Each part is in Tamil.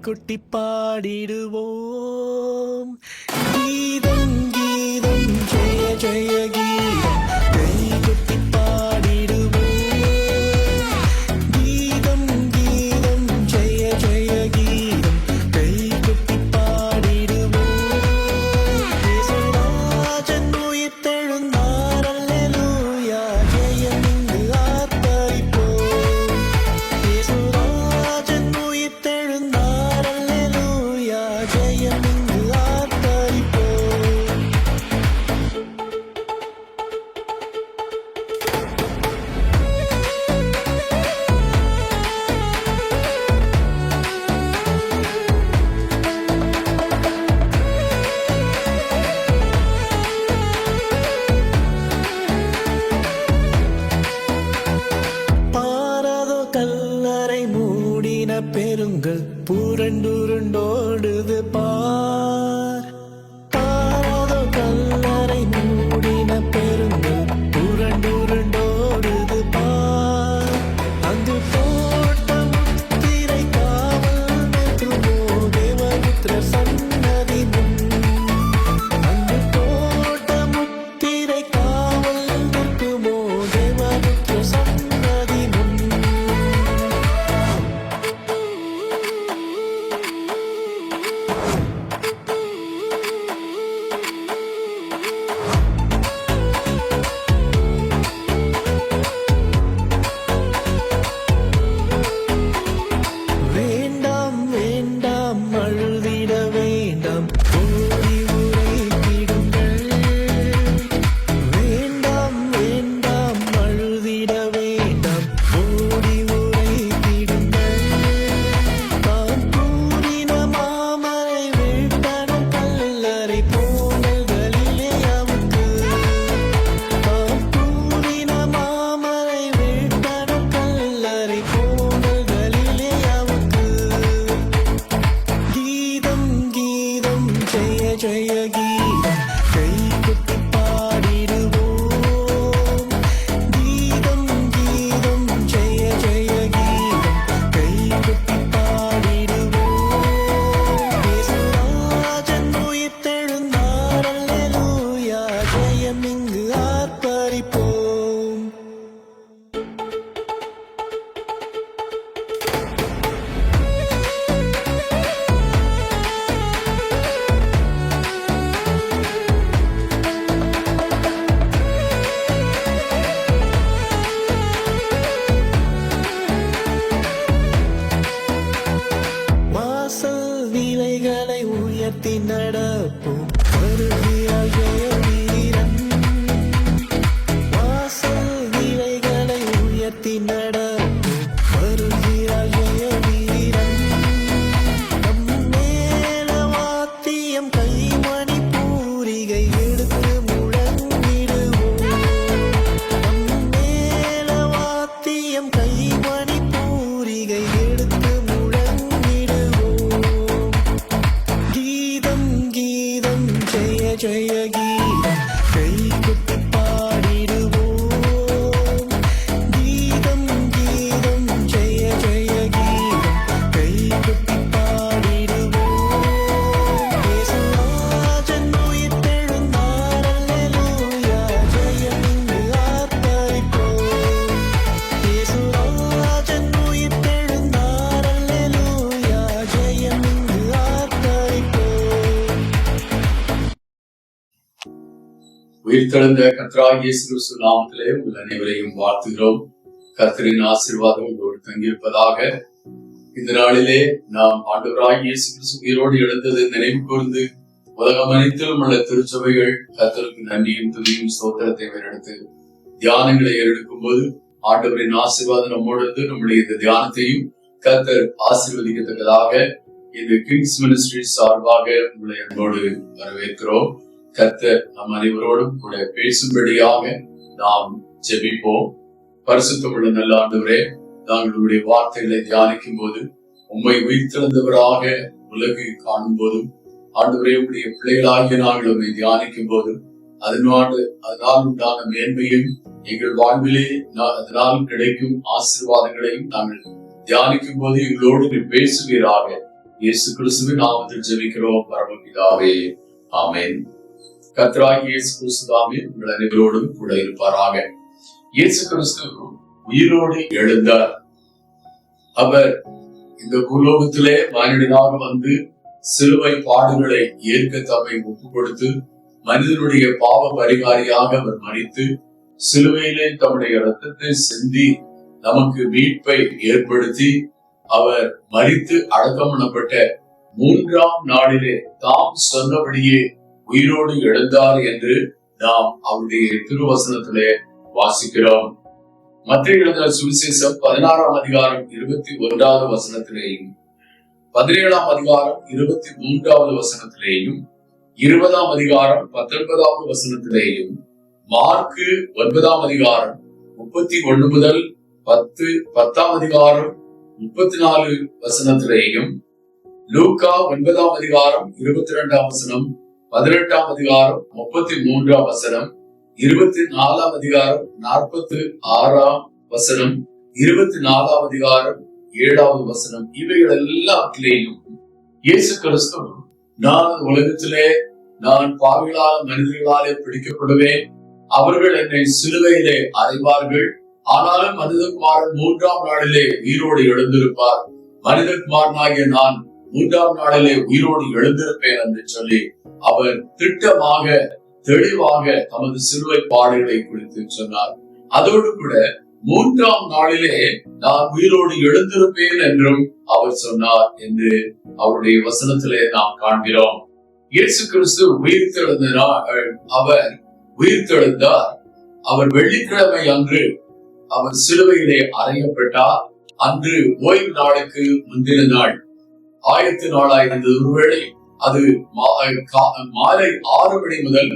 கொட்டி பாடிடுவோம். கீதம் கீதம் ஜெய ஜெய கீதம் கை கொட்டி பாடிடுவோம். கீதம் கீதம் ஜெய ஜெய கீதம் கை கொட்டி பாடிடுவோம். இயேசுராஜன் உயிர்த்தெழுந்தார் அல்லேலூயா ஜெயம் இங்கு ஆர்ப்பரிப்போம். இயேசுராஜன் உயிர்த்தெழுந்தார் அல்லேலூயா ஜெயம் இங்கு ஆர்ப்பரிப்போம். பாராதோ கல்லறை மூடின பெருங்கள் புரண்டுருண்டோடுது பார். பாராதோ கல்லறை மூடின பெருங்கள் புரண்டுருண்டோடுது பார். அங்கு போட்ட முத்திரை காவல் நிற்குமோ தேவபுத்திரர் சன்னதி முன். அங்கு போட்ட முத்திரை காவல் நிற்குமோ தேவபுத்திரர் சன்னதி முன். வேண்டாம் வேண்டாம் அழுதிட வேண்டாம் ஓடி உரைத்திடுங்கள். வேண்டாம் வேண்டாம் அழுதிட வேண்டாம் ஓடி உரைத்திடுங்கள். தாம் கூறின மாமரை வீழ்த்தனம் கல்லறை போனல் கலிலேயாவுக்கு. தாம் கூறின மாமரை வீழ்த்தனம் கல்லறை போனல் கலிலேயாவுக்கு. கீதம் கீதம் ஜெய ஜெய கீதம் கை கொட்டி பாடிடுவோம். கீதம் கீதம் ஜெய ஜெய கீதம் கை கொட்டி பாடிடுவோம். இயேசுராஜன் உயிர்த்தெழுந்தார் அல்லேலூயா ஜெயம் இங்கு ஆர்ப்பரிப்போம். வாசல் வீணைகளை உயர்த்தி நடப்போம் வருகிறார் ஜெய வீரன். வாசல் வீணைகளை உயர்த்தி நடப்போம் வருகிறார் ஜெய வீரன். நம் மேல வாத்தியம் கைமணி பூரிகை எடுத்து முழங்கிடுவோம். நம் மேல வாத்தியம் கைமணி பூரிகை எடுத்து முழங்கிடுவோம். கீதம் கீதம் ஜெய ஜெய கீதம் கை கொட்டி பாடிடுவோம். கீதம் கீதம் ஜெய ஜெய கீதம் கை கொட்டி பாடிடுவோம். இயேசுராஜன் உயிர்த்தெழுந்தார் அல்லேலூயா ஜெயம் இங்கு ஆர்ப்பரிப்போம். இயேசுராஜன் உயிர்த்தெழுந்தார் அல்லேலூயா ஜெயம் இங்கு ஆர்ப்பரிப்போம். உயிர்த்தெழுந்த கர்த்தராகிய இயேசு கிறிஸ்து நாமத்திலே உங்கள் அனைவரையும் வாழ்த்துகிறோம். கர்த்தரின் ஆசீர்வாதம் உங்களோடு தங்கியிருப்பதாக. இந்த நாளிலே நாம் ஆண்டவராகிய இயேசு கிறிஸ்து உயிரோடு எழுந்ததை நினைவு கூர்ந்து உலகம் அனைத்திலும் உள்ள திருச்சபைகள் கர்த்தருக்கு நன்றியும் துதியும் ஸ்தோத்திரத்தை எடுத்து தியானங்களை எடுக்கும் போது ஆண்டவரின் ஆசீர்வாதம் நம்மோடு நம்முடைய இந்த தியானத்தையும் கர்த்தர் ஆசீர்வதிக்கத்தக்கதாக இந்த கிங்ஸ் மினிஸ்ட்ரி சார்பாக உங்களை அன்போடு வரவேற்கிறோம். கர்த்தர் நம் அனைவரோடும் கூட பேசும்படியாக நாம் ஜெபிப்போம். பரிசுத்தமுள்ள நல்ல ஆண்டவரே, நாங்களுடைய வார்த்தைகளை தியானிக்கும் போது உம்மை உயிர்த்தெழுந்தவராக உலகை காணும் போதும் ஆண்டவரே உடைய பிள்ளைகளாகிய நாங்கள் உம்மை தியானிக்கும் போதும் அதனால் உண்டான மேன்மையும் எங்கள் வாழ்விலே அதனால் கிடைக்கும் ஆசீர்வாதங்களையும் நாங்கள் தியானிக்கும் போது எங்களோடு நீ பேசுவீராக. இயேசு கிறிஸ்துவின் நாமத்தில் ஜெபிக்கிறோம் பரமபிதாவே, ஆமென். கர்த்தராகிய இயேசு கிறிஸ்து தாமே உங்கள் அனைவரோடும் கூட இருப்பாராக. இயேசு கிறிஸ்து உயிரோடு எழுந்தார். அவர் இந்த பூலோகத்திலே மானிடனாக வந்து சிலுவை பாடுகளை ஏற்க தம்மை ஒப்பு கொடுத்து மனிதனுடைய பாவ பரிகாரியாக அவர் மரித்து சிலுவையிலே தம்முடைய இரத்தத்தை சிந்தி நமக்கு மீட்பை ஏற்படுத்தி அவர் மரித்து அடக்கம் பண்ணப்பட்ட 3ஆம் நாளிலே தாம் சொன்னபடியே உயிரோடு எழுந்தார் என்று நாம் அவருடைய திருவசனத்திலே வாசிக்கிறோம். மத்திய எழுதின சுவிசேஷம் 16ஆம் அதிகாரம் 21வது வசனத்திலேயும் 17ஆம் அதிகாரம் 23வது வசனத்திலேயும் 20ஆம் அதிகாரம் 19வது வசனத்திலேயும் மார்க்கு 9ஆம் அதிகாரம் 31 முதல் 10ஆம் அதிகாரம் 34 வசனத்திலேயும் லூக்கா 9ஆம் அதிகாரம் 22ஆம் வசனம் 18ஆம் அதிகாரம் 33ஆம் வசனம் 24ஆம் அதிகாரம் 46ஆம் வசனம் 24ஆம் அதிகாரம் 7வது வசனம் இவைகள் எல்லாத்திலேயும் இயேசு கிறிஸ்து நான் உலகத்திலே நான் பாவிகளால் மனிதர்களாலே பிடிக்கப்படுவேன், அவர்கள் என்னை சிலுவையிலே அறைவார்கள், ஆனாலும் மனிதகுமாரன் 3ஆம் நாளிலே உயிரோடு எழுந்திருப்பார், மனிதகுமாரனாகிய நான் 3ஆம் நாளிலே உயிரோடு எழுந்திருப்பேன் என்று சொல்லி அவர் திட்டமாக தெளிவாக தமது சிலுவை பாடுகளை குறித்து சொன்னார். அதோடு கூட 3ஆம் நாளிலே நான் உயிரோடு எழுந்திருப்பேன் என்றும் அவர் சொன்னார் என்று அவருடைய வசனத்திலே நாம் காண்கிறோம். இயேசு கிறிஸ்து அவர் உயிர்த்தெழுந்தார். அவர் வெள்ளிக்கிழமை அன்று அவர் சிலுவையிலே அறையப்பட்டார். அன்று ஓய்வு நாளுக்கு முந்தின நாள் ஆயத்த நாளாயிருந்தது. ஒருவேளை அது மாலை 6 மணி முதல்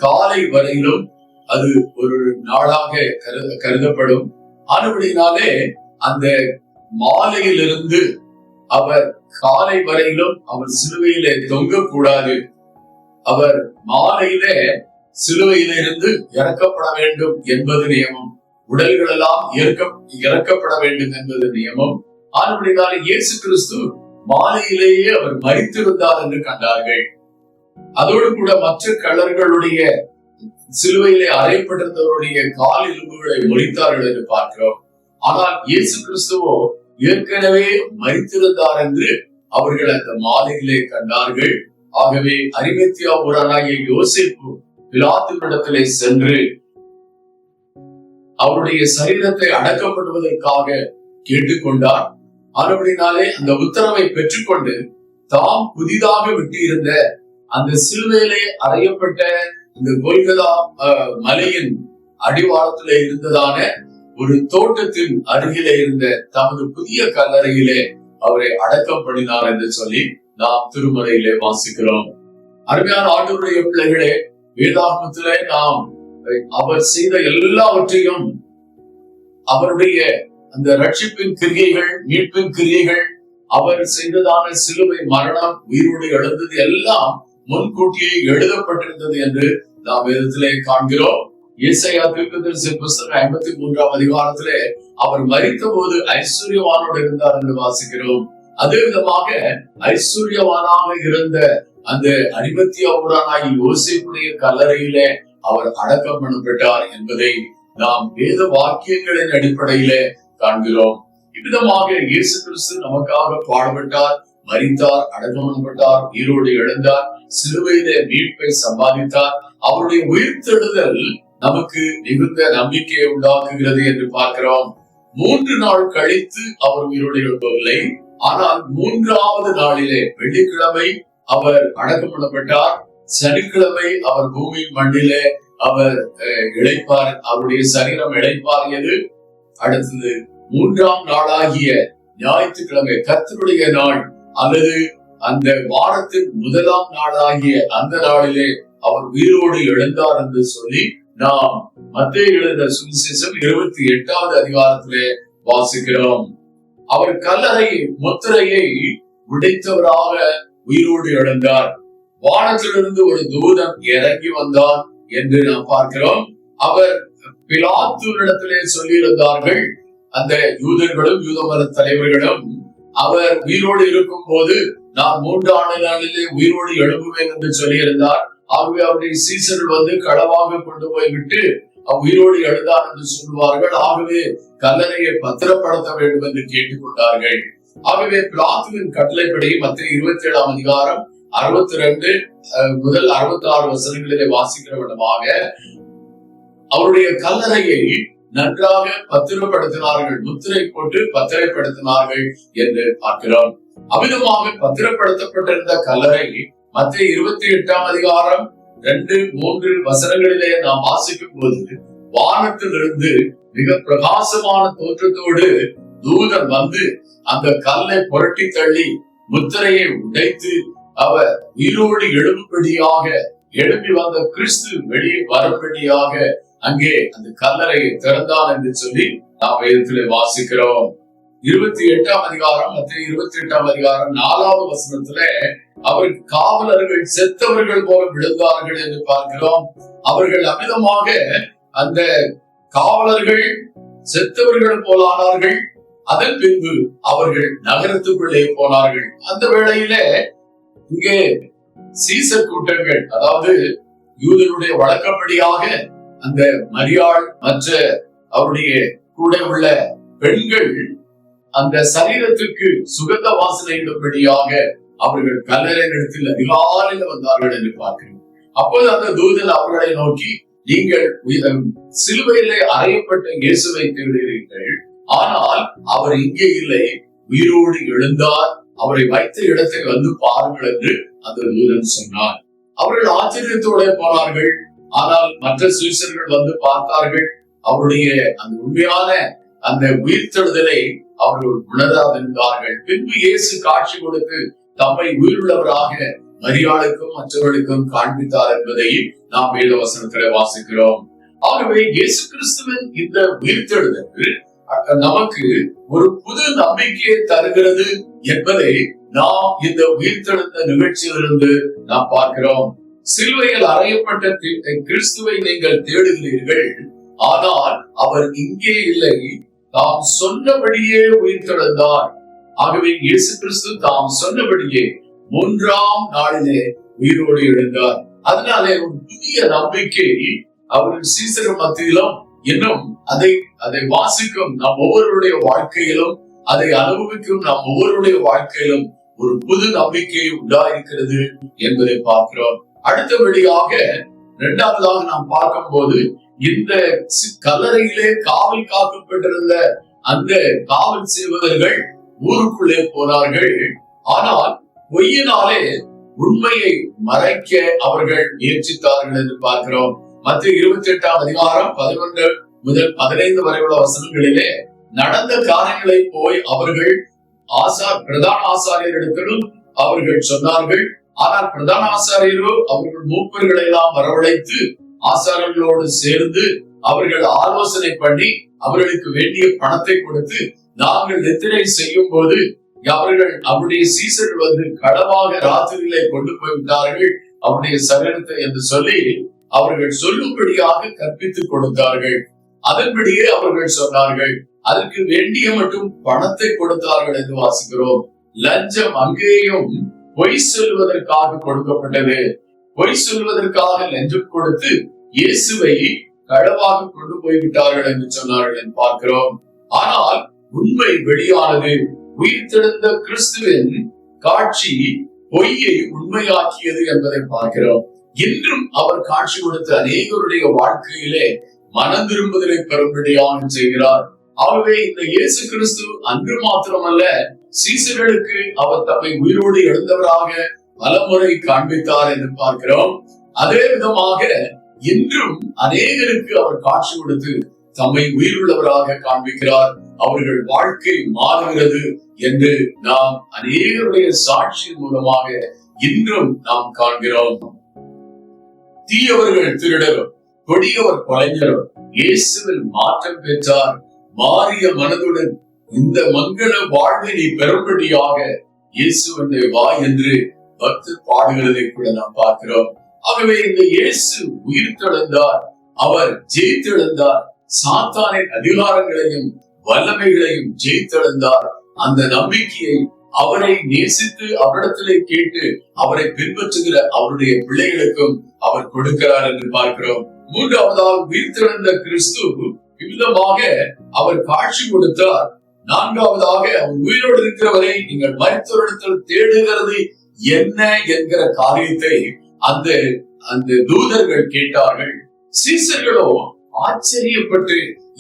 காலை வரையிலும் அது ஒரு நாளாக கருதப்படும். ஆனபடினாலே அந்த மாலையிலிருந்து அவர் காலை வரையிலும் அவர் சிலுவையிலே தொங்கக்கூடாது. அவர் மாலையிலே சிலுவையிலிருந்து இறக்கப்பட வேண்டும் என்பது நியமம். உடல்கள் எல்லாம் இறக்கப்பட வேண்டும் என்பது நியமம். ஆனபடினாலே இயேசு கிறிஸ்து மாலையிலேயே அவர் மரித்திருந்தார் என்று கண்டார்கள். அதோடு கூட மற்ற கள்ளர்களுடைய சிலுவையிலே அறையப்பட்டிருந்தவருடைய கால் எலும்புகளை முறித்தார்கள் என்று பார்க்கிறோம். ஆனால் இயேசு கிறிஸ்துவோ ஏற்கனவே மரித்திருந்தார் என்று அவர்கள் அந்த மாலையிலே கண்டார்கள். ஆகவே அரிமத்தியா ஊரானாகிய யோசேப்பு பிலாத்துவிடத்திலே சென்று அவருடைய சரீரத்தை அடக்கப்படுவதற்காக கேட்டுக்கொண்டார். ஆனபடினாலே அந்த உத்தரவை பெற்றுக்கொண்டு தாம் புதிதாக விட்டிருந்த அந்த சிலுவையிலே அறையப்பட்ட இந்த கொல்கதா மலையின் அடிவாரத்திலே இருந்ததான ஒரு தோட்டத்தின் அருகிலே இருந்த தமது புதிய கல்லறையிலே அவரை அடக்கம் பண்ணினார் என்று சொல்லி நாம் திருமறையிலே வாசிக்கிறோம். அருமையான ஆண்டவருடைய பிள்ளைகளே, வேதாகமத்திலே நாம் அவர் செய்த எல்லாவற்றையும் அவருடைய அந்த ரட்சிப்பின் கிரியைகள், மீட்பின் கிரியைகள், அவர் செய்ததான சிலுவை மரணம், உயிரோடு எழுந்தது எல்லாம் முன்கூட்டியே எழுதப்பட்டிருந்தது என்று நாம் வேதத்திலே காண்கிறோம். ஏசாயா தீர்க்கதரிசி புத்தகம் 53ஆம் அதிகாரத்திலே அவர் மரித்த போது ஐஸ்வர்யவானோடு இருந்தார் என்று வாசிக்கிறோம். அதே விதமாக ஐஸ்வர்யவானாக இருந்த அந்த அரிமத்தியா ஊரானாகிய யோசேப்புடைய கல்லறையிலே அவர் அடக்கம் பண்ணப்பட்டார் என்பதை நாம் வேத வாக்கியங்களின் அடிப்படையிலே காண்கிறோம். இவ்விதமாக இயேசு கிறிஸ்து நமக்காக பாடுபட்டார், மரித்தார், அடக்கம் பண்ணப்பட்டார், உயிரோடு எழுந்தார், சிலுவையிலே மீட்பை சம்பாதித்தார். அவருடைய உயிர்த்தெழுதல் நமக்கு மிகுந்த நம்பிக்கையை உண்டாக்குகிறது என்று பார்க்கிறோம். 3 நாள் கழித்து அவர் உயிரோடு எழுப்பவில்லை. ஆனால் 3ஆவது நாளிலே வெள்ளிக்கிழமை அவர் அடக்கம் பண்ணப்பட்டார். சனிக்கிழமை அவர் பூமியின் மண்ணிலே அவர் இளைப்பார், அவருடைய சரீரம் இளைப்பாறியது. அடுத்தது 3ஆம் நாளாகிய ஞாயிற்றுக்கிழமை, கர்த்தருடைய நாள் அல்லது அந்த வாரத்தின் 1ஆம் நாளாகிய அந்த நாளிலே அவர் உயிரோடு எழுந்தார் என்று சொல்லி நாம் மத்தேயு எழுதின சுவிசேஷம் 28வது அதிகாரத்திலே வாசிக்கிறோம். அவர் கல்லறை முத்திரையை உடைத்தவராக உயிரோடு எழுந்தார். வானத்திலிருந்து ஒரு தூதன் இறங்கி வந்தார் என்று நாம் பார்க்கிறோம். அவர் பிலாத்துவிடத்திலே சொல்லியிருந்தார்கள், அந்த யூதர்களும் யூத மத தலைவர்களும், அவர் உயிரோடு இருக்கும் போது நான் 3 நாளிலே உயிரோடு எழுப்புவேன் என்று சொல்லியிருந்தார். ஆகவே அவருடைய சீசர்கள் களவாக கொண்டு போய் விட்டு உயிரோடு எழுந்தார் என்று சொல்வார்கள். ஆகவே கல்லறையை பத்திரப்படுத்த வேண்டும் என்று கேட்டுக்கொண்டார்கள். ஆகவே பிலாத்துவின் கட்டளைப்படி மத்திய 27 அதிகாரம் 62 முதல் 66 வசனங்களிலே வாசிக்கிற விதமாக அவருடைய கல்லறையை நன்றாக பத்திரப்படுத்தினார்கள், முத்திரை போட்டு பத்திரப்படுத்தினார்கள் என்று பார்க்கிறோம். அமிதமாக பத்திரப்படுத்தப்பட்டிருந்த கல்லறை மத்திய 28 அதிகாரம் 2-3 வசனங்களிலே நாம் வாசிக்கும் போது வானத்திலிருந்து மிக பிரகாசமான தோற்றத்தோடு தூதன் அந்த கல்லை புரட்டி தள்ளி முத்திரையை உடைத்து அவர் உயிரோடு எழும்படியாக எழுப்பி வந்த கிறிஸ்து வெளியே வரும்படியாக அங்கே அந்த கல்லறையை திறந்தான் என்று சொல்லி நாம் வேதத்திலே வாசிக்கிறோம். 28 அதிகாரம் மத்திய 28 அதிகாரம் 4வது வசனத்துல அவர் காவலர்கள் செத்தவர்கள் போல விழுந்தார்கள் என்று பார்க்கிறோம். அவர்கள் அமிதமாக அந்த காவலர்கள் செத்தவர்கள் போலானார்கள். அதன் பின்பு அவர்கள் நகரத்துக்குள்ளே போனார்கள். அந்த வேளையில இங்கே சீசர் கூட்டங்கள், அதாவது யூதருடைய வழக்கப்படியாக அந்த மரியாள் மற்ற அவருடைய கூட உள்ள பெண்கள் அந்த சரீரத்துக்கு சுகந்த வாசனையிடும்படியாக அவர்கள் கல்லறை இடத்தில் அதிகாலையில் வந்தார்கள் என்று பார்க்கிறோம். அப்போது அந்த தூதன் அவர்களை நோக்கி, நீங்கள் சிலுவையிலே அறையப்பட்ட இயேசுவை தேடுகிறீர்கள், ஆனால் அவர் இங்கே இல்லை, உயிரோடு எழுந்தார், அவரை வைத்த இடத்தை பாருங்கள் என்று அந்த தூதன் சொன்னார். அவர்கள் ஆச்சரியத்தோட போனார்கள். ஆனால் மற்ற சீசர்கள் பார்த்தார்கள். அவருடைய அந்த உண்மையான அந்த உயிர்த்தெழுதலை அவர்கள் உணராதிருந்தார்கள். பின்பு இயேசு காட்சி கொடுத்து தம்மை உயிருள்ளவராக மரியாளுக்கும் மற்றவர்களுக்கும் காண்பித்தார் என்பதை நாம் வேத வசனத்திலே வாசிக்கிறோம். ஆகவே இயேசு கிறிஸ்துவின் இந்த உயிர்த்தெழுதல் நமக்கு ஒரு புது நம்பிக்கையை தருகிறது என்பதை நாம் இந்த உயிர்த்தெழுந்த நிகழ்ச்சியிலிருந்து நாம் பார்க்கிறோம். சிலுவையில் அறையப்பட்ட கிறிஸ்துவை நீங்கள் தேடுகிறீர்கள், ஆனால் அவர் இங்கே இல்லை, தாம் சொன்னபடியே உயிர்த்தெழுந்தார். ஆகவே இயேசு கிறிஸ்து தாம் சொன்னபடியே 3ஆம் நாளிலே உயிரோடு எழுந்தார். அதனாலே ஒரு புதிய நம்பிக்கை அவர்கள் சீசர்கள் மத்தியிலும் இன்னும் அதை வாசிக்கும் நம் ஒவ்வொருடைய வாழ்க்கையிலும், அதை அனுபவிக்கும் நம் ஒவ்வொருடைய வாழ்க்கையிலும் ஒரு புது நம்பிக்கை உண்டாயிருக்கிறது என்பதை பார்க்கிறோம். அடுத்தபடியாக 2வதாக நாம் பார்க்கும் போது இந்த கல்லறையிலே காவல் காக்கப்பட்டிருந்த அந்த காவல் செய்வதர்கள் ஊருக்குள்ளே போனார்கள். ஆனால் பொய்யினாலே உண்மையை மறைக்க அவர்கள் முயற்சித்தார்கள் என்று பார்க்கிறோம். மத்திய 28 அதிகாரம் 11 முதல் 15 வரை உள்ள வசனங்களிலே நடந்த காரியங்களை போய் அவர்கள் பிரதான ஆசாரியரிடத்திலும் அவர்கள் சொன்னார்கள். ஆனால் பிரதான ஆசாரியரோ அவர்கள் மூப்பர்களை எல்லாம் வரவழைத்து ஆசாரியர்களோடு சேர்ந்து அவர்கள் ஆலோசனை பண்ணி அவர்களுக்கு வேண்டிய பணத்தை கொடுத்து, நாங்கள் நித்திரை செய்யும் போது அவர்கள் அவருடைய சீசர்கள் களவாக ராத்திரியிலே கொண்டு போய்விட்டார்கள் அவருடைய சரீரத்தை என்று சொல்லி அவர்கள் சொல்லும்படியாக கற்பித்துக் கொடுத்தார்கள். அதன்படியே அவர்கள் சொன்னார்கள். அதற்கு வேண்டிய மட்டும் பணத்தை கொடுத்தார்கள் என்று வாசிக்கிறோம். லஞ்சம் அங்கேயும் பொய் சொல்வதற்காக கொடுக்கப்பட்டது. பொய் சொல்வதற்காக லஞ்சம் கொடுத்து இயேசுவை களவாக கொண்டு போய்விட்டார்கள் என்று சொன்னார்கள் என்று பார்க்கிறோம். ஆனால் உண்மை வெளியானது. உயிர்த்தெழுந்த கிறிஸ்துவின் காட்சி பொய்யை உண்மையாக்கியது என்பதை பார்க்கிறோம். இன்றும் அவர் காட்சி கொடுத்த அநேகருடைய வாழ்க்கையிலே மனம் திரும்புதலை பெறும்படியாக செய்கிறார். ஆகவே இந்த இயேசு கிறிஸ்து அன்று மாத்திரமல்ல, சீசர்களுக்கு அவர் தம்மை உயிரோடு எழுந்தவராக பலமுறை காண்பித்தார் என்று பார்க்கிறோம். அதே விதமாக இன்றும் அநேகருக்கு அவர் காட்சி கொடுத்து தம்மை உயிருள்ளவராக காண்பிக்கிறார். அவர்கள் வாழ்க்கை மாறுகிறது என்று நாம் அநேகருடைய சாட்சியின் மூலமாக இன்றும் நாம் காண்கிறோம். தீயவர்கள் திருடரும் கொடியவர் கொலைஞரும் இயேசுவில் மாற்றம் பெற்றார். மாறிய மனதுடன் இந்த மங்கள வாழ்வை நீ பெறும்படியாக இயேசுவனை வா என்று பக்தர் பாடுகிறதை கூட நாம் பார்க்கிறோம். ஆகவே இந்த இயேசு உயிர்த்தெழுந்தார், அவர் ஜெயித்தெழுந்தார், சாத்தானின் அதிகாரங்களையும் வல்லமைகளையும் ஜெயித்தெழுந்தார். அந்த நம்பிக்கையை அவரை நேசித்து அவரிடத்திலே கேட்டு அவரை பின்பற்றுகிற அவருடைய பிள்ளைகளுக்கும் அவர் கொடுக்கிறார் என்று பார்க்கிறோம். மூன்றாவதாக உயிர்த்தெழுந்த கிறிஸ்து விதமாக அவர் காட்சி கொடுத்தார். நான்காவதாக அவர் உயிரோடு இருக்கிறவரை நீங்கள் மரித்தோரிடத்தில் தேடுகிறது என்ன என்கிற காரியத்தை அந்த அந்த தூதர்கள் கேட்டார்கள். சீசர்களோ ஆச்சரியப்பட்டு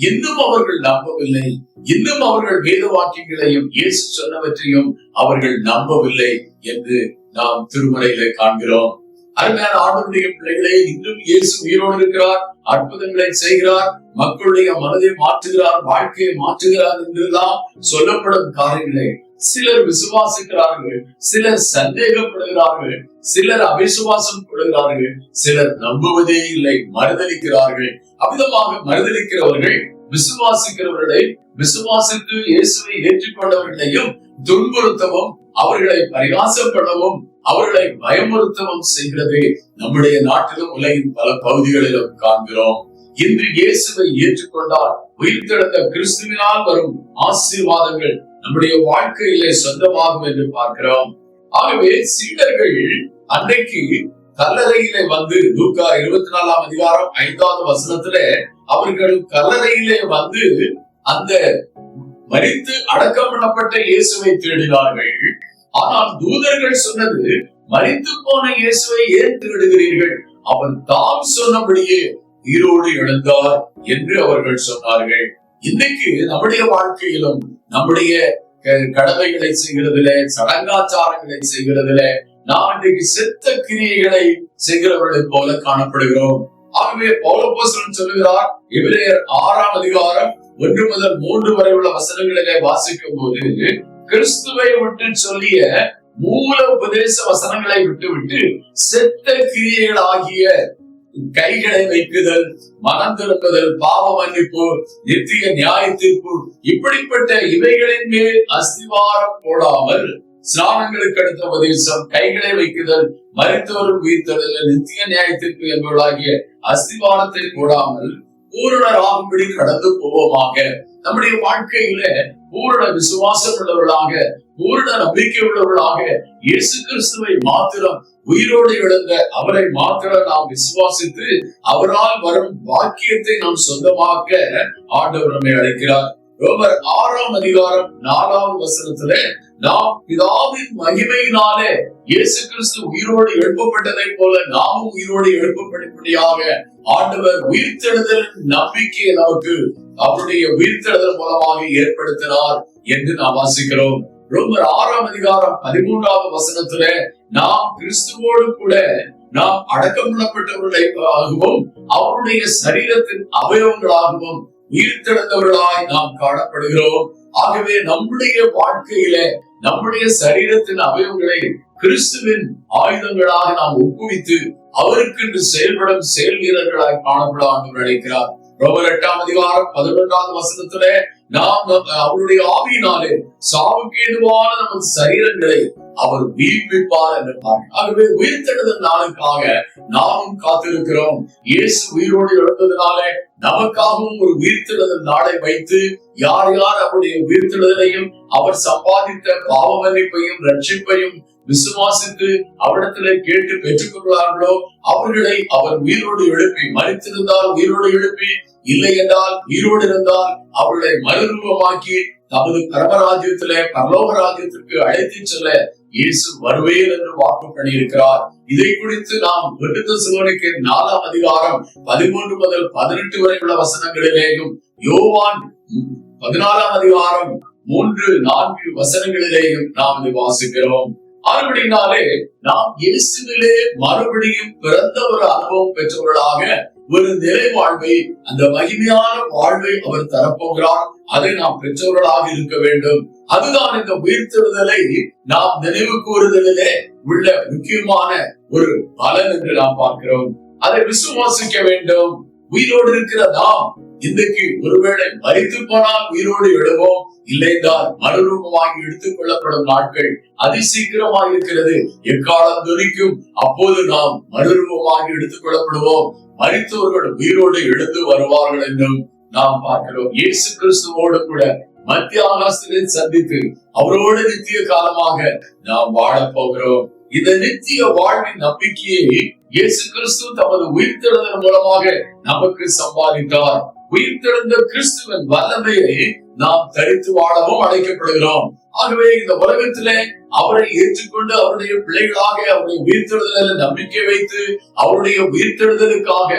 இன்னும் அவர்கள் நம்பவில்லை. இன்னும் அவர்கள் வேத வாக்கியங்களையும் இயேசு சொன்னவற்றையும் அவர்கள் நம்பவில்லை என்று நாம் திருமறையிலே காண்கிறோம். அருமையான ஆண்டவருடைய பிள்ளைகளே, இன்னும் இயேசு உயிரோடு இருக்கிறார், அற்புதங்களை செய்கிறார், மக்களுடைய மனதை மாற்றுகிறார், வாழ்க்கையை மாற்றுகிறார் என்றெல்லாம் சொல்லப்படும் காரியங்களை சிலர் விசுவாசிக்கிறார்கள், சிலர் சந்தேகப்படுகிறார்கள், சிலர் அவிசுவாசம் கொள்கிறார்கள், சிலர் நம்புவதே இல்லை, மறுதலிக்கிறார்கள். அவ்விதமாக மறுதலிக்கிறவர்கள் விசுவாசிக்கிறவர்களை, விசுவாசித்து இயேசுவை ஏற்றுக்கொண்டவர்களையும் துன்புறுத்தவும், அவர்களை பரிகாசப்படவும், அவர்களை பயமுறுத்தவும் செய்கிறது நம்முடைய நாட்டிலும் உலகின் பல பகுதிகளிலும் காண்கிறோம். இன்று இயேசுவை ஏற்றுக்கொண்டால் உயிர்த்தெழுந்த கிறிஸ்துவினால் வரும் ஆசீர்வாதங்கள் நம்முடைய வாழ்க்கையிலே சொந்தமாகும் என்று பார்க்கிறோம். ஆகவே சீடர்கள் அன்றைக்கு கல்லறையிலே வந்து லூக்கா 24 அதிகாரம் 5வது வசனத்திலே அவர்கள் கல்லறையிலே வந்து அந்த மரித்து அடக்கம் பண்ணப்பட்ட இயேசுவை தேடினார்கள். ஆனால் தூதர்கள் சொன்னது, மரித்து போன இயேசுவை ஏன் தேடுகிறீர்கள்? அவர் தாம் சொன்னபடியே உயிரோடு எழுந்தார் என்று அவர்கள் சொன்னார்கள். இன்னைக்கு நம்முடைய வாழ்க்கையிலும் நம்முடைய கடமைகளை செய்கிறதில, சடங்காச்சாரங்களை செய்கிறதில நாம் இன்றைக்கு செத்த கிரியைகளை செய்கிறவர்களைப் போல காணப்படுகிறோம். ஆகவே பவுலப்போஸ்தலன் சொல்லுகிறார், எபிரேயர் 6ஆம் அதிகாரம் 1 முதல் 3 வரை உள்ள வசனங்களிலே வாசிக்கும் போது, கிறிஸ்துவை விட்டு சொல்லிய மூல உபதேச வசனங்களை விட்டு செத்த கிரியைகள் ஆகிய கைகளை வைக்குதல், மனம் திருப்புதல், பாவ மன்னிப்பு, நித்திய நியாய தீர்ப்பு, இப்படிப்பட்ட இவைகளின் மேல் அஸ்திவாரம் போடாமல் ஸ்நானங்களுக்கு அடுத்த உபதேசம், கைகளை வைக்குதல், மரித்தோரும் உயிர்த்தெழுதல், நித்திய நியாய தீர்ப்பு என்பவர்களாகிய அஸ்திவாரத்தை போடாமல் பூரணராகும்படி கடந்து போவோமாக. நம்முடைய வாழ்க்கையில பூரண விசுவாசம் உள்ளவர்களாக, பூரண நம்பிக்கை உள்ளவர்களாக இயேசு கிறிஸ்துவை மாத்திரம், உயிரோடு எழுந்த அவரை மாத்திரம் நாம் விசுவாசித்து அவரால் வரும் வாக்கியத்தை நாம் சொந்தமாக்க ஆண்டவர் நம்மை அழைக்கிறார். ரோமர் 6ஆம் அதிகாரம் 4வது வசனத்திலே, நாம் பிதாவின் மகிமையினாலே இயேசு கிறிஸ்து உயிரோடு எழுப்பப்பட்டதை போல நாமும் உயிரோடு எழுப்பப்படும்படியாக ஆண்டவர் உயிர்த்தெழுதல் நம்பிக்கையை நமக்கு அவருடைய உயிர்த்தெழுதல் மூலமாக ஏற்படுத்தினார் என்று நாம் வாசிக்கிறோம். ரோமர் 6ஆம் அதிகாரம் 13வது வசனத்திலே, நாம் கிறிஸ்துவோடு கூட நாம் அடக்கம் பண்ணப்பட்டவர்களாகவும் அவருடைய சரீரத்தின் அவயவங்களாகவும் உயிர்த்தெழுந்தவர்களாய் நாம் காணப்படுகிறோம். ஆகவே நம்முடைய வாழ்க்கையில நம்முடைய சரீரத்தின் அவயவங்களை கிறிஸ்துவின் ஆயுதங்களாக நாம் ஒப்புவித்து அவருக்கு செயல்படும் செயல் வீரர்களாய் காணப்பட நினைக்கிறார். ரோமர் 8ஆம் அதிகாரம் 11வது வசனத்திலே, நாம் அவருடைய ஆவியினாலே சாவுக்கு ஏதுவான நமது சரீரங்களை அவர் உயிர்ப்பிப்பார் என்று பார்க்கிறோம். ஆகவே உயிர்த்தெழுதல் நாளுக்காக நாமும் காத்திருக்கிறோம். இயேசு உயிரோடு எழுந்ததினாலே நமக்காகவும் ஒரு உயிர்த்தெழுதல் நாளை வைத்து யார் யார் அவருடைய உயிர்த்தெழுதலையும் அவர் சம்பாதித்த பாவ மன்னிப்பையும் ரட்சிப்பையும் விசுவாசித்து அவரிடத்திலே கேட்டு பெற்றுக் கொள்கிறார்களோ அவர்களை அவர் உயிரோடு எழுப்பி, மரித்திருந்தால் உயிரோடு எழுப்பி, இல்லை என்றால் உயிரோடு இருந்தால் அவர்களை மறுரூபமாக்கி தமது பரமராஜ்யத்திலே பரலோக ராஜ்யத்திற்கு அழைத்து செல்ல இயேசு வருவேன் என்று வாக்கு பண்ணியிருக்கிறார். இதை குறித்து நாம் 1 தெசலோனிக்கே 4ஆம் அதிகாரம் 13 முதல் 18 வரை உள்ள வசனங்களிலேயும், யோவான் 14ஆம் அதிகாரம் 3-4 வசனங்களிலேயும் நாம் இதை வாசிக்கிறோம். மறுபடினாலே நாம் இயேசுவிலே மறுபடியும் பிறந்த ஒரு அனுபவம் பெற்றவர்களாக ஒரு நிலை வாழ்வை, அந்த மகிமையான வாழ்வை அவர் தரப்போகிறார். அதை நாம் பெற்றவர்களாக இருக்க வேண்டும். அதுதான் இந்த உயிர்த்தெழுதலை நாம் நினைவு கூறுதலிலே உள்ள முக்கியமான ஒரு பலன் என்று நாம் பார்க்கிறோம். அதை விசுவாசிக்க வேண்டும். உயிரோடு இருக்கிற நாம் இன்றைக்கு ஒருவேளை மரித்து போனால் உயிரோடு எழுவோம், இல்லைதான் மறுரூபமாகி எடுத்துக் கொள்ளப்படும் நாட்கள் அதிசீக்கிரமாக இருக்கிறது. எக்காலம் துணிக்கும் அப்போது நாம் மறுரூபமாகி எடுத்துக் கொள்ளப்படுவோம். மரித்தவர்கள் உயிரோடு எழுந்து வருவார்கள் என்றும் நாம் பார்க்கிறோம். இயேசு கிறிஸ்துவோடு கூட மத்திய ஆகாசத்திலே சந்தித்து அவரோடு நித்திய காலமாக நாம் வாழ போகிறோம். இந்த நித்திய வாழ்வின் நம்பிக்கையை இயேசு கிறிஸ்து தமது உயிர்த்தெழுதல் மூலமாக நமக்கு சம்பாதித்தார். உயிர்த்தெழுந்த கிறிஸ்துவின் வல்லமையை நாம் தரித்து வாழவும் அழைக்கப்படுகிறோம். ஆகவே இந்த உலகத்திலே அவரை ஏற்றுக்கொண்டு அவருடைய பிள்ளைகளாக அவருடைய உயிர்த்தெழுதலில் நம்பிக்கை வைத்து அவருடைய உயிர்த்தெழுதலுக்காக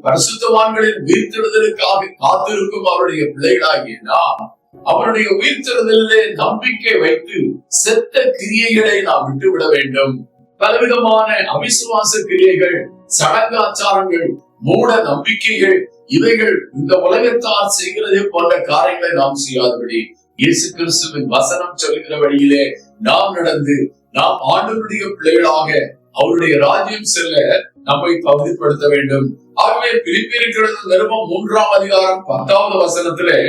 பரிசுத்தவான்களின் உயிர்த்தெழுதலுக்காக காத்திருக்கும் அவருடைய பிள்ளைகளாகிய நாம் அவருடைய உயிர்த்தெழுதலிலே நம்பிக்கை வைத்து செத்த கிரியைகளை நாம் விட்டுவிட வேண்டும். பலவிதமான அவிசுவாச கிரியைகள், சடங்காச்சாரங்கள், மூட நம்பிக்கைகள், இவைகள் இந்த உலகத்தார் செய்கிறதே போன்ற காரியங்களை நாம் செய்யாதபடி இயேசு கிறிஸ்துவின் வசனம் சொல்லுகிற வழியிலே நாம் நடந்து நாம் ஆண்டவருடைய பிள்ளைகளாக அவருடைய ராஜ்யம் செல்ல நம்மை தகுதிப்படுத்த வேண்டும். ஆகவே பிலிப்பியருக்கு நிருபம் 3ஆம் அதிகாரம் 10வது வசனத்திலே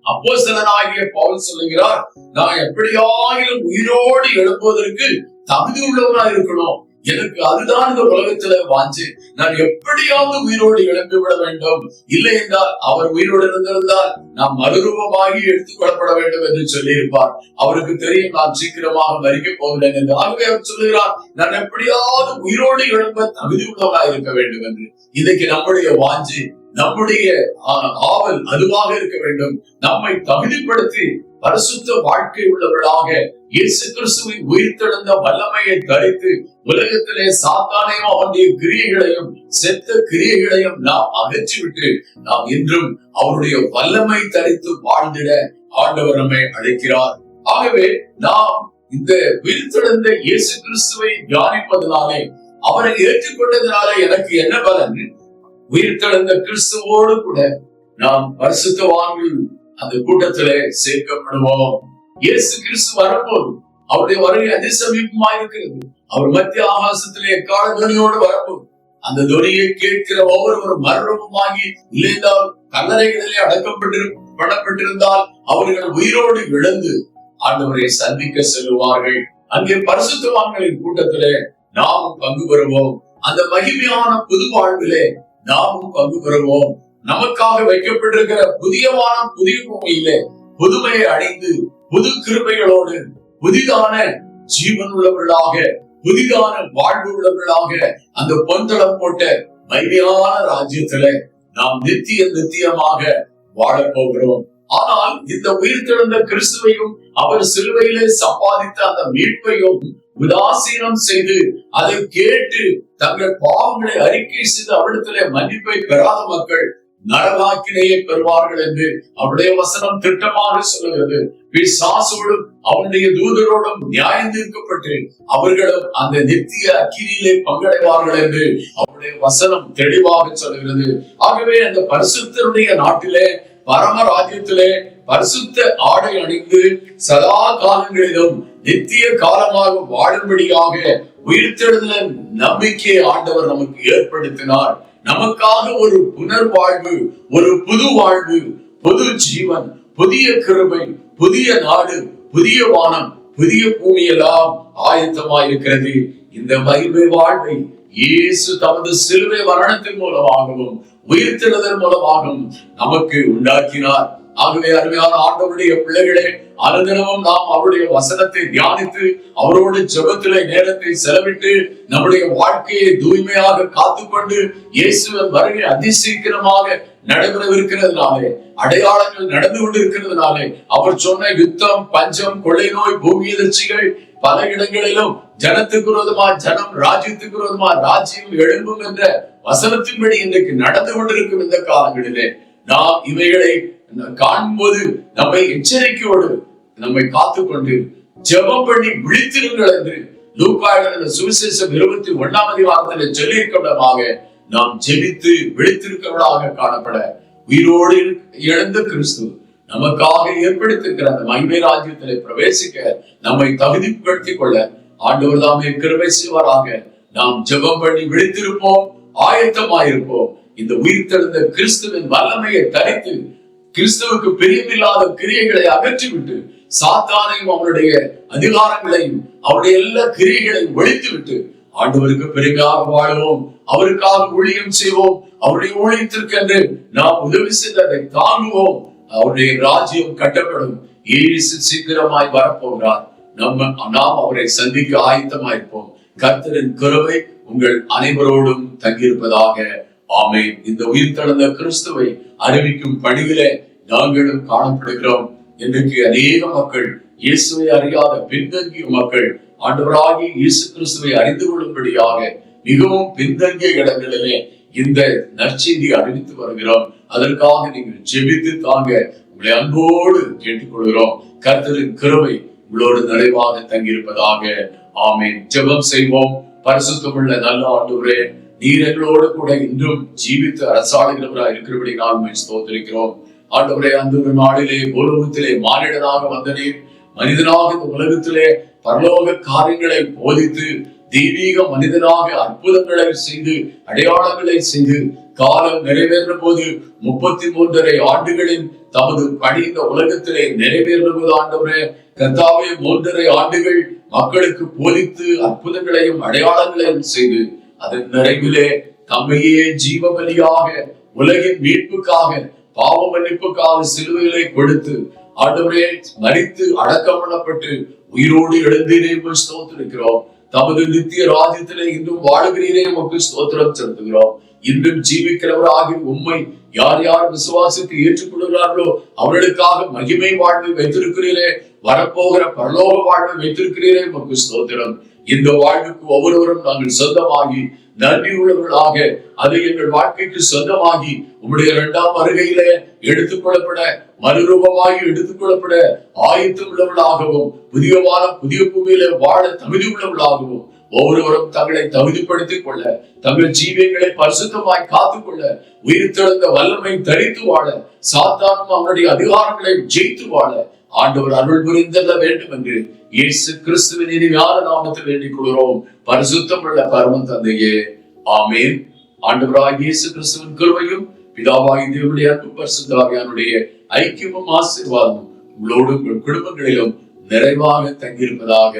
அப்போஸ்தலனாகிய பவுல் சொல்லுகிறார், நான் எப்படியாயிலும் உயிரோடு எழுப்புவதற்கு தகுதி உள்ளவனா இருக்கணும். எனக்கு அதுதான் இந்த உலகத்துல வாஞ்சு. நான் எப்படியாவது உயிரோடு எழுப்பி விட வேண்டும். இல்லை என்றால் அவர் உயிரோடு இருந்திருந்தால் நாம் மறுரூபமாகி எடுத்துக்கொள்ளப்பட வேண்டும் என்று சொல்லி இருப்பார். அவருக்கு தெரியும் நான் சீக்கிரமாக மறிக்க போகிறேன் என்று. ஆகவே அவர் சொல்லுகிறார், நான் எப்படியாவது உயிரோடு எழுப்ப தகுதி உள்ளவனா இருக்க வேண்டும் என்று. இன்னைக்கு நம்முடைய வாஞ்சு, நம்முடைய ஆவல் அதுவாக இருக்க வேண்டும். நம்மை தகுதிப்படுத்தி பரிசுத்த வாழ்க்கை உள்ளவர்களாக இயேசு கிறிஸ்துவின் உயிர்த்தெழுந்த வல்லமையை தரித்து உலகத்திலே சாத்தானையும் அவனுடைய கிரியைகளையும் செத்த கிரியைகளையும் நாம் அகற்றிவிட்டு நாம் இன்றும் அவருடைய வல்லமை தரித்து வாழ்ந்திட ஆண்டவர் நம்மை அழைக்கிறார். ஆகவே நாம் இந்த உயிர்த்தெழுந்த இயேசு கிறிஸ்துவை தியானிப்பதனாலே அவரை ஏற்றுக்கொண்டதனாலே எனக்கு என்ன பலன்? உயிர்த்தெழுந்த கிறிஸ்துவோடு கூட நாம் பரிசுத்தவான்கள் அந்த கூட்டத்திலே சேர்க்கப்படுவோம். இயேசு கிறிஸ்து வரும்போது அவருடைய வருகை அதிசமீபமா இருக்கிறது. அவர் மத்திய ஆகாசத்திலே எக்கால துணியோடு வரும்போது அந்த துணியை கேட்கிற ஒவ்வொருவரும் மறுரூபமாகி இல்லைந்தால் கல்லறைகளிலே அடக்கப்பட்டிருந்தால் அவர்கள் உயிரோடு எழுந்து ஆண்டவரை சந்திக்க செல்வார்கள். அங்கே பரிசுத்தவான்களின் கூட்டத்திலே நாமும் பங்கு பெறுவோம். அந்த மகிமையான புது வாழ்விலே நாமும் பங்கு பெறுவோம். நமக்காக வைக்கப்பட்டிருக்கிற புதிய வானம் புதிய பூமியிலே புதுமையை அடைந்து புது கிருபைகளோடு புதிதான ஜீவன் உள்ளவர்களாக புதிதான வாழ்வு உள்ளவர்களாக அந்த பொன்தளம் போட்ட மகிமையான ராஜ்யத்திலே நாம் நித்தியமாக வாழ போகிறோம். ஆனால் இந்த உயிர்த்தெழுந்த கிறிஸ்துவையும் அவர் சிலுவையிலே சம்பாதித்த அந்த மீட்பையும் உதாசீனம் செய்து அதை கேட்டு தங்கள் பாவங்களை அறிக்கை செய்து அவரிடத்திலே மன்னிப்பை பெறாத மக்கள் நரகாக்கினையை பெறுவார்கள் என்று அவருடைய வசனம் திட்டமாக சொல்லுகிறது. பிசாசோடும் அவனுடைய தூதரோடும் நியாயம் தீர்க்கப்பட்டு அவர்களும் அந்த நித்திய அக்கினியிலே பங்கடைவார்கள் என்று அவருடைய வசனம் தெளிவாக சொல்லுகிறது. ஆகவே அந்த பரிசுத்தருடைய நாட்டிலே பரம ராஜ்யத்திலே பரிசுத்த ஆடை அணிந்து சதா காலங்களிலும் நித்திய காலமாக வாழும்படியாக உயிர்த்தெழுதலின் நம்பிக்கையை ஆண்டவர் நமக்கு ஏற்படுத்தினார். நமக்காக ஒரு புனர்வாழ்வு, ஒரு புது வாழ்வு, புது ஜீவன், புதிய கிருபை, புதிய நாடு, புதிய வானம், புதிய பூமி எல்லாம் ஆயத்தமாயிருக்கிறது. இந்த மகிமை வாழ்வை இயேசு தமது சிலுவை மரணத்தின் மூலமாகவும் உயிர்த்தெழுதல் மூலமாகவும் நமக்கு உண்டாக்கினார். ஆகவே அருமையான ஆண்டவருடைய பிள்ளைகளே, அனுதினமும் நாம் அவருடைய வசனத்தை தியானித்து அவரோடு ஜெபத்திலே நேரத்தை செலவிட்டு நம்முடைய வாழ்க்கையை தூய்மையாக காத்துக்கொண்டு இயேசுவின் வருகை அதிசீக்கிரமாக நடைபெறவிருக்கிறதுனாலே, அடையாளங்கள் நடந்து கொண்டிருக்கிறதுனாலே, அவர் சொன்ன யுத்தம், பஞ்சம், கொள்ளை நோய், பூமி எதிர்ச்சிகள் பல இடங்களிலும் ஜனத்துக்கு விரோதமா ஜனம், ராஜ்யத்துக்கு விரோதமா ராஜ்யம் எழும்பும் என்ற வசனத்தின்படி இன்றைக்கு நடந்து கொண்டிருக்கும் இந்த காலங்களிலே நாம் இவைகளை காணும்போது நம்மை எச்சரிக்கையோடு நம்மை காத்துக்கொண்டு ஜெபம் பண்ணி விழித்திருங்கள் என்று லூக்கா எழுதின சுவிசேஷம் 21ஆம் அதிகாரத்தில் சொல்லியிருக்கிறதாக நாம் ஜெபித்து விழித்திருக்கிறவர்களாக காணப்பட உயிரோடு எழுந்த கிறிஸ்து நமக்காக ஏற்படுத்தியிருக்கிற அந்த மகிமை ராஜ்யத்திலே பிரவேசிக்க நம்மை தகுதிப்படுத்திக் கொள்ள ஆண்டவர் தாமே கிருபை செய்வாராக. நாம் ஜெபம் பண்ணி விழித்திருப்போம், ஆயத்தமாயிருப்போம். இந்த உயிர்த்தெழுந்த கிறிஸ்துவின் வல்லமையை தரித்து கிறிஸ்துவுக்கு பிரியமில்லாத கிரியைகளை அகற்றிவிட்டு சாத்தானையும் அவனுடைய அதிகாரங்களையும் அவருடைய எல்லா கிரியைகளையும் ஒழித்து விட்டு ஆண்டவருக்கு பெருமையாக வாழுவோம். அவருக்காக ஊழியம் செய்வோம். அவருடைய ஊழியத்திற்கு என்று நாம் உதவி செய்ததை தாங்குவோம். அவருடைய ராஜ்யம் கட்டப்படும். இயேசு சீக்கிரமாய் வரப்போகிறார். நாம் அவரை சந்திக்க ஆயத்தமாயிருப்போம். கர்த்தரின் கிருபை உங்கள் அனைவரோடும் தங்கியிருப்பதாக. ஆமென். இந்த உயிர்த்தெழுந்த கிறிஸ்துவை அறிவிக்கும் பணியிலே நாங்களும் காணப்படுகிறோம். இன்றைக்கு அநேக மக்கள், இயேசுவை அறியாத பின்தங்கிய மக்கள் ஆண்டவராகிய இயேசு கிறிஸ்துவை அறிந்து கொள்ளும்படியாக மிகவும் பின்தங்கிய இடங்களிலே இந்த நற்செய்தி அறிவித்து வருகிறோம். அதற்காக நீங்கள் ஜெபித்து தாங்க உங்களை அன்போடு கேட்டுக்கொள்கிறோம். கர்த்தரின் கிருபை உங்களோடு நிறைவாக தங்கியிருப்பதாக. ஆமென். ஜெபம் செய்வோம். பரிசுத்தமுள்ள நல்ல ஆண்டவரே, நீர் எங்களோடு கூட இன்றும் ஜீவித்து அரசாளுகிறவராய் இருக்கிறபடி நான் ஸ்தோத்திரிக்கிறோம். ஆண்டவரே, அந்த ஒரு நாளிலே பூலோகத்திலே மானிடனாக வந்த நீர் மனிதனாக இந்த உலகத்திலே பரலோக காரியங்களை போதித்து தெய்வீக மனிதனாக அற்புதங்களை செய்து அடையாளங்களை செய்து காலம் நிறைவேறின போது 33 ஆண்டுகளின் தமது பணி இந்த உலகத்திலே நிறைவேறுவது ஆண்டவரே, கர்த்தாவே 3.5 ஆண்டுகள் மக்களுக்கு போதித்து அற்புதங்களையும் அடையாளங்களையும் செய்து அதன் நிறைவிலே தம்மையே ஜீவ பலியாக உலகின் மீட்புக்காக பாவ மன்னிப்புக்காக சிலுவைகளை கொடுத்து ஆண்டவரே மரித்து அடக்கம் பண்ணப்பட்டு உயிரோடு எழுந்தீரே ஸ்தோத்திரிக்கிறோம். தமது நித்திய ராஜ்யத்திலே இன்றும் வாழுகிறீரே உமக்கு ஸ்தோத்திரம் செலுத்துகிறோம். இன்றும் ஜீவிக்கிறவராகி உம்மை யார் யார் விசுவாசித்து ஏற்றுக்கொள்கிறார்களோ அவர்களுக்காக மகிமை வாழ்வை வைத்திருக்கிறீரே, வரப்போகிற பரலோக வாழ்வை வைத்திருக்கிறீரே உமக்கு ஸ்தோத்திரம். இந்த வாழ்வுக்கு ஒவ்வொருவரும் நாங்கள் சொந்தமாகி நன்றி உள்ளவர்களாக அது எங்கள் வாழ்க்கைக்கு சொந்தமாகி உம்முடைய 2ஆம் வருகையிலே எடுத்துக்கொள்ளப்பட மறுரூபமாகி எடுத்துக்கொள்ளப்பட ஆயத்தம் உள்ளவர்களாகவும் புதிய வாரம் புதிய பூமியில வாழ தகுதி உள்ளவர்களாகவும் ஒவ்வொருவரும் தங்களை தகுதிப்படுத்திக் கொள்ள, தங்கள் ஜீவியங்களை பரிசுத்தமாய் காத்துக்கொள்ள, உயிர்த்தெழுந்த வல்லமை தரித்து வாழ, சாத்தானும் அவனுடைய அதிகாரங்களை ஜெயித்து வாழ ஆண்டவர் அருள் புரிந்தல்ல வேண்டும் என்று இயேசு கிறிஸ்துவின் இனிமையான நாமத்தில் வேண்டிக் கொள்கிறோம். பரிசுத்தம் உள்ள பரம தந்தையே, ஆமேன். ஆண்டவராகிய இயேசு கிறிஸ்துவின் கிருபையும் பிதாவாகிய தேவனுடைய அன்பு பரிசுத்த ஆவியானுடைய ஐக்கியமும் ஆசீர்வாதமும் உங்களோடும் உங்கள் குடும்பங்களிலும் நிறைவாக தங்கியிருப்பதாக.